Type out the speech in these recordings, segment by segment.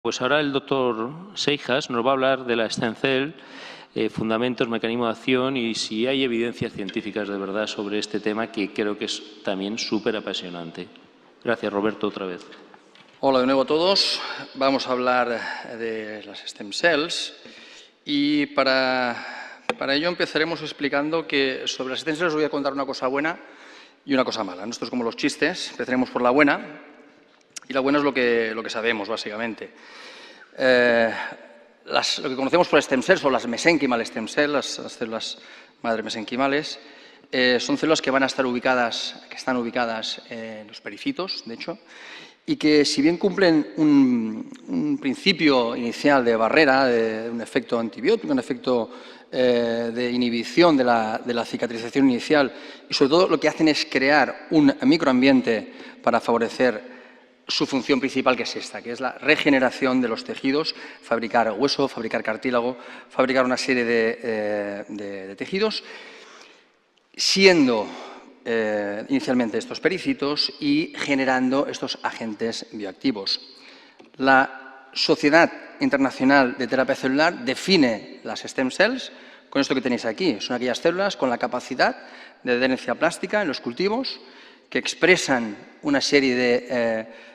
Pues ahora el doctor Seijas nos va a hablar de la stem cell, fundamentos, mecanismo de acción y si hay evidencias científicas de verdad sobre este tema, que creo que es también súper apasionante. Gracias, Roberto, otra vez. Hola de nuevo a todos. Vamos a hablar de las stem cells y para ello empezaremos explicando que sobre las stem cells os voy a contar una cosa buena y una cosa mala. Esto es como los chistes. Empezaremos por la buena. Y la buena es lo que sabemos, básicamente. Lo que conocemos por stem cells, o las mesenquimal stem cells, las células madre mesenquimales, son células que están ubicadas en los pericitos, de hecho, y que si bien cumplen un principio inicial de barrera, de un efecto antibiótico, un efecto de inhibición de la cicatrización inicial, y sobre todo lo que hacen es crear un microambiente para favorecer su función principal, que es esta, que es la regeneración de los tejidos, fabricar hueso, fabricar cartílago, fabricar una serie de tejidos, siendo inicialmente estos pericitos y generando estos agentes bioactivos. La Sociedad Internacional de Terapia Celular define las stem cells con esto que tenéis aquí. Son aquellas células con la capacidad de adherencia plástica en los cultivos que expresan una serie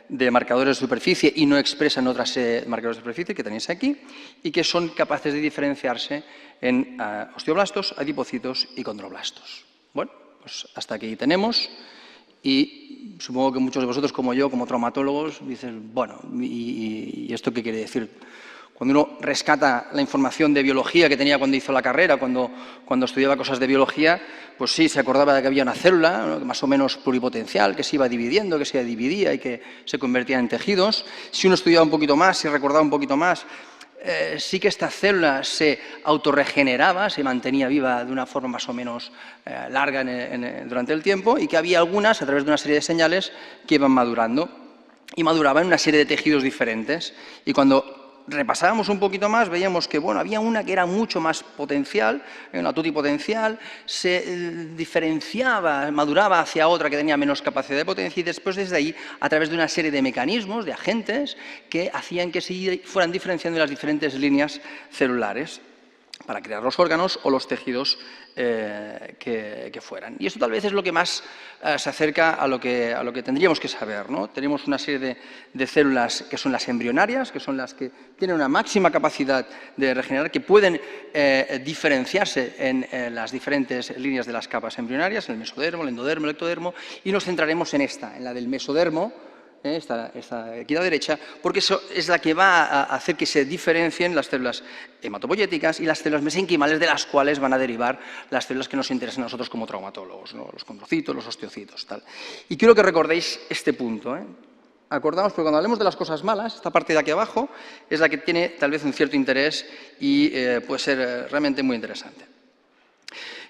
de marcadores de superficie y no expresan otras marcadores de superficie que tenéis aquí y que son capaces de diferenciarse en osteoblastos, adipocitos y condroblastos. Bueno, pues hasta aquí tenemos y supongo que muchos de vosotros, como yo, como traumatólogos, dicen, bueno, ¿y esto qué quiere decir? Cuando uno rescata la información de biología que tenía cuando hizo la carrera, cuando estudiaba cosas de biología, pues sí, se acordaba de que había una célula, ¿no?, más o menos pluripotencial, que se iba dividiendo, que se dividía y que se convertía en tejidos. Si uno estudiaba un poquito más, si recordaba un poquito más, sí que esta célula se autorregeneraba, se mantenía viva de una forma más o menos larga durante el tiempo y que había algunas, a través de una serie de señales, que iban madurando y maduraban en una serie de tejidos diferentes. Y cuando repasábamos un poquito más, veíamos que bueno, había una que era mucho más potencial, una tutipotencial, se diferenciaba, maduraba hacia otra que tenía menos capacidad de potencia y después desde ahí, a través de una serie de mecanismos, de agentes, que hacían que se fueran diferenciando las diferentes líneas celulares para crear los órganos o los tejidos que fueran. Y esto tal vez es lo que más se acerca a lo que tendríamos que saber, ¿no? Tenemos una serie de células que son las embrionarias, que son las que tienen una máxima capacidad de regenerar, que pueden diferenciarse en las diferentes líneas de las capas embrionarias, el mesodermo, el endodermo, el ectodermo, y nos centraremos en esta, en la del mesodermo, esta aquí a la derecha, porque eso es la que va a hacer que se diferencien las células hematopoyéticas y las células mesenquimales, de las cuales van a derivar las células que nos interesan a nosotros como traumatólogos, ¿no? Los condrocitos, los osteocitos, tal. Y quiero que recordéis este punto, Acordamos, porque cuando hablemos de las cosas malas, esta parte de aquí abajo es la que tiene tal vez un cierto interés y puede ser realmente muy interesante.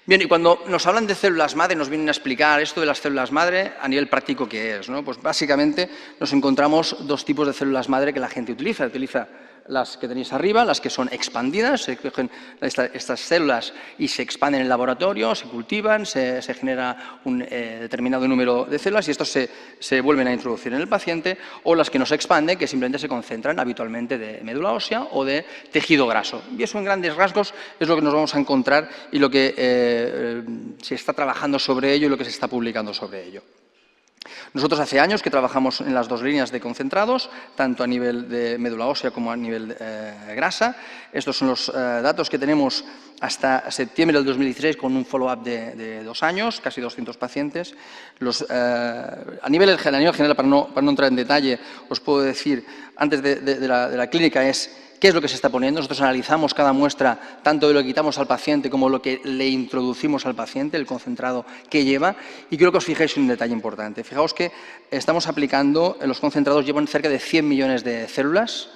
Bien, y cuando nos hablan de células madre, nos vienen a explicar esto de las células madre a nivel práctico qué es, ¿no? Pues básicamente nos encontramos dos tipos de células madre que la gente utiliza. Utiliza las que tenéis arriba, las que son expandidas, se cogen estas células y se expanden en el laboratorio, se cultivan, se genera un determinado número de células y estos se vuelven a introducir en el paciente, o las que no se expanden, que simplemente se concentran habitualmente de médula ósea o de tejido graso. Y eso en grandes rasgos es lo que nos vamos a encontrar y lo que se está trabajando sobre ello y lo que se está publicando sobre ello. Nosotros hace años que trabajamos en las dos líneas de concentrados, tanto a nivel de médula ósea como a nivel grasa. Estos son los datos que tenemos hasta septiembre del 2016 con un follow-up de 2 años, casi 200 pacientes. A nivel general, para no entrar en detalle, os puedo decir, antes de la clínica es ¿qué es lo que se está poniendo? Nosotros analizamos cada muestra, tanto de lo que quitamos al paciente como lo que le introducimos al paciente, el concentrado que lleva, y quiero que os fijéis en un detalle importante. Fijaos que estamos aplicando, los concentrados llevan cerca de 100 millones de células.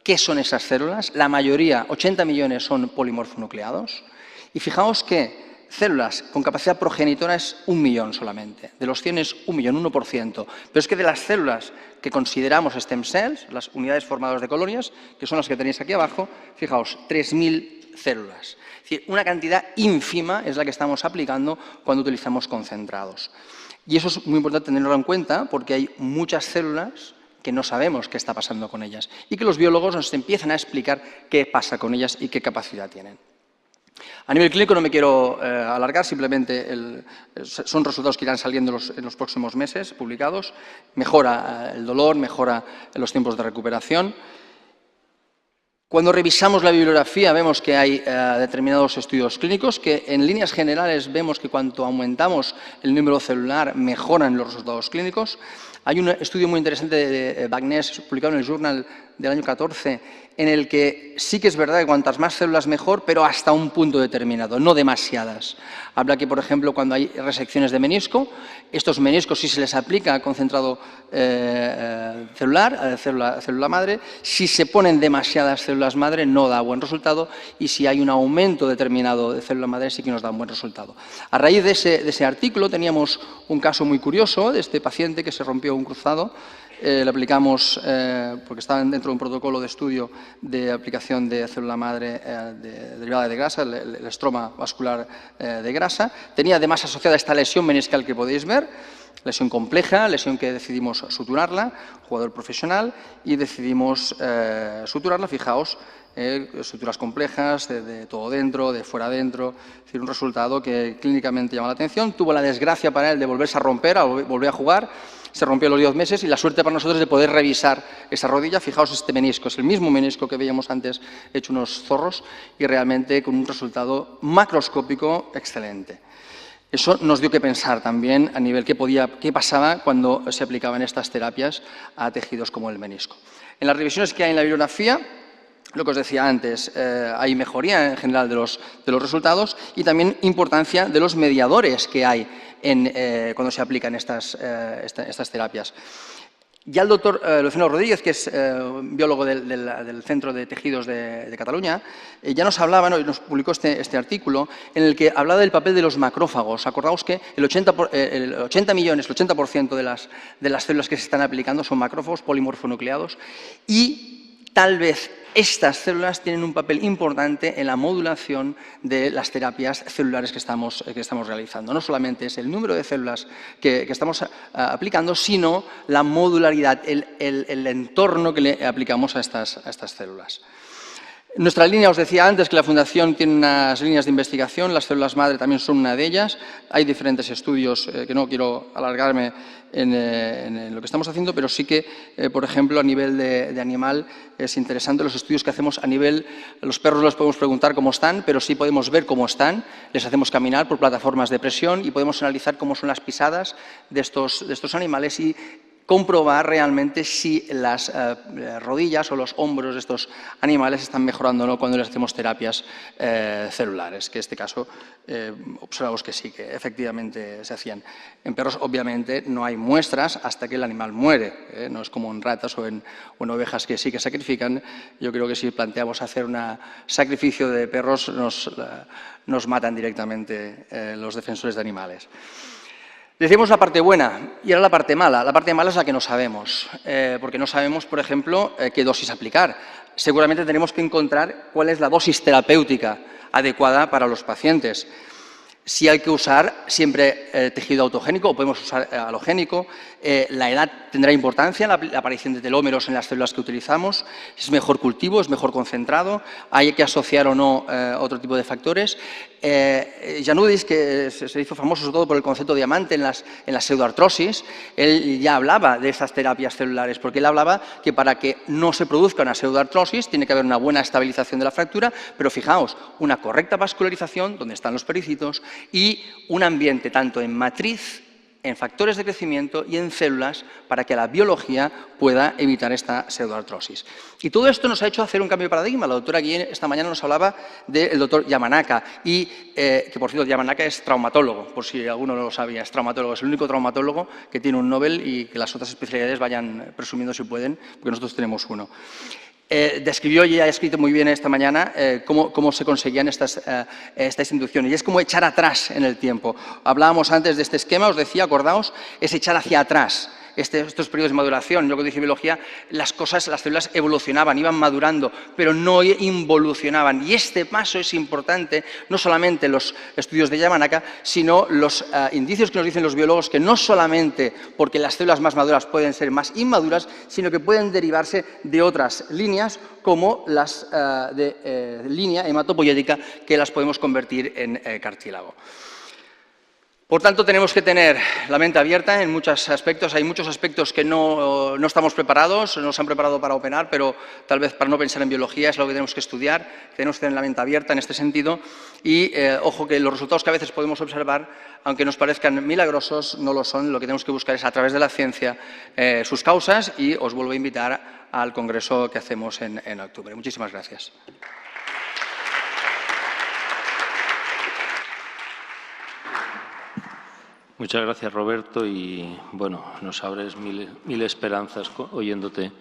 ¿Qué son esas células? La mayoría, 80 millones, son polimorfonucleados. Y fijaos que células con capacidad progenitora es 1 millón solamente. De los 100 es 1 millón, 1%. Pero es que de las células que consideramos stem cells, las unidades formadoras de colonias, que son las que tenéis aquí abajo, fijaos, 3.000 células. Es decir, una cantidad ínfima es la que estamos aplicando cuando utilizamos concentrados. Y eso es muy importante tenerlo en cuenta porque hay muchas células que no sabemos qué está pasando con ellas y que los biólogos nos empiezan a explicar qué pasa con ellas y qué capacidad tienen. A nivel clínico no me quiero alargar, simplemente son resultados que irán saliendo en los próximos meses publicados. Mejora el dolor, mejora los tiempos de recuperación. Cuando revisamos la bibliografía vemos que hay determinados estudios clínicos que en líneas generales vemos que cuanto aumentamos el número celular mejoran los resultados clínicos. Hay un estudio muy interesante de Bagnès publicado en el Journal del año 14 en el que sí que es verdad que cuantas más células mejor, pero hasta un punto determinado, no demasiadas. Habla que, por ejemplo, cuando hay resecciones de menisco, estos meniscos si se les aplica concentrado celular, célula madre, si se ponen demasiadas células madre no da buen resultado y si hay un aumento determinado de célula madre sí que nos da un buen resultado. A raíz de ese artículo teníamos un caso muy curioso de este paciente que se rompió un cruzado. Le aplicamos, porque estaba dentro de un protocolo de estudio de aplicación de célula madre derivada de grasa, el estroma vascular de grasa. Tenía además asociada esta lesión meniscal que podéis ver, lesión compleja, lesión que decidimos suturarla, jugador profesional, y decidimos suturarla, fijaos, estructuras complejas, de todo dentro, de fuera dentro, es decir, un resultado que clínicamente llama la atención. Tuvo la desgracia para él de volverse a romper, volver a jugar, se rompió a los 10 meses y la suerte para nosotros de poder revisar esa rodilla. Fijaos este menisco, es el mismo menisco que veíamos antes hecho unos zorros y realmente con un resultado macroscópico excelente. Eso nos dio que pensar también a nivel qué pasaba cuando se aplicaban estas terapias a tejidos como el menisco. En las revisiones que hay en la bibliografía, lo que os decía antes, hay mejoría en general de los resultados y también importancia de los mediadores que hay cuando se aplican estas terapias. Ya el doctor Luciano Rodríguez, que es biólogo del Centro de Tejidos de Cataluña, ya nos hablaba, ¿no? Y nos publicó este artículo en el que hablaba del papel de los macrófagos. Acordaos que el 80% de las células que se están aplicando son macrófagos polimorfonucleados y tal vez estas células tienen un papel importante en la modulación de las terapias celulares que estamos realizando. No solamente es el número de células que estamos aplicando, sino la modularidad, el entorno que le aplicamos a estas células. Nuestra línea, os decía antes que la Fundación tiene unas líneas de investigación, las células madre también son una de ellas. Hay diferentes estudios que no quiero alargarme en lo que estamos haciendo, pero sí que, por ejemplo, a nivel de animal es interesante los estudios que hacemos a nivel. Los perros les podemos preguntar cómo están, pero sí podemos ver cómo están. Les hacemos caminar por plataformas de presión y podemos analizar cómo son las pisadas de estos animales y comprobar realmente si las rodillas o los hombros de estos animales están mejorando o no cuando les hacemos terapias celulares, que en este caso observamos que sí, que efectivamente se hacían. En perros obviamente no hay muestras hasta que el animal muere, no es como en ratas o en ovejas que sí que sacrifican. Yo creo que si planteamos hacer un sacrificio de perros nos matan directamente los defensores de animales. Decimos la parte buena y ahora la parte mala. La parte mala es la que no sabemos, porque no sabemos, por ejemplo, qué dosis aplicar. Seguramente tenemos que encontrar cuál es la dosis terapéutica adecuada para los pacientes. Si hay que usar siempre tejido autogénico o podemos usar halogénico, la edad tendrá importancia, la aparición de telómeros en las células que utilizamos, es mejor cultivo, es mejor concentrado, hay que asociar o no otro tipo de factores. Janudis, que se hizo famoso sobre todo por el concepto de diamante en las pseudoartrosis, él ya hablaba de estas terapias celulares, porque él hablaba que para que no se produzca una pseudoartrosis tiene que haber una buena estabilización de la fractura, pero fijaos, una correcta vascularización, donde están los pericitos, y un ambiente tanto en matriz, en factores de crecimiento y en células para que la biología pueda evitar esta pseudoartrosis. Y todo esto nos ha hecho hacer un cambio de paradigma. La doctora Guillén esta mañana nos hablaba del doctor Yamanaka, y que por cierto Yamanaka es traumatólogo, por si alguno no lo sabía, es traumatólogo, es el único traumatólogo que tiene un Nobel y que las otras especialidades vayan presumiendo si pueden, porque nosotros tenemos uno. Describió y ha escrito muy bien esta mañana cómo se conseguían estas inducciones. Y es como echar atrás en el tiempo. Hablábamos antes de este esquema, os decía, acordaos, es echar hacia atrás. estos periodos de maduración, yo que dije biología, las células evolucionaban, iban madurando, pero no involucionaban. Y este paso es importante, no solamente en los estudios de Yamanaka, sino los indicios que nos dicen los biólogos, que no solamente porque las células más maduras pueden ser más inmaduras, sino que pueden derivarse de otras líneas, como las de línea hematopoyética, que las podemos convertir en cartílago. Por tanto, tenemos que tener la mente abierta en muchos aspectos. Hay muchos aspectos que no estamos preparados, no se han preparado para openar, pero tal vez para no pensar en biología es lo que tenemos que estudiar. Tenemos que tener la mente abierta en este sentido y, ojo, que los resultados que a veces podemos observar, aunque nos parezcan milagrosos, no lo son. Lo que tenemos que buscar es, a través de la ciencia, sus causas, y os vuelvo a invitar al congreso que hacemos en octubre. Muchísimas gracias. Muchas gracias, Roberto, y bueno, nos abres mil esperanzas oyéndote.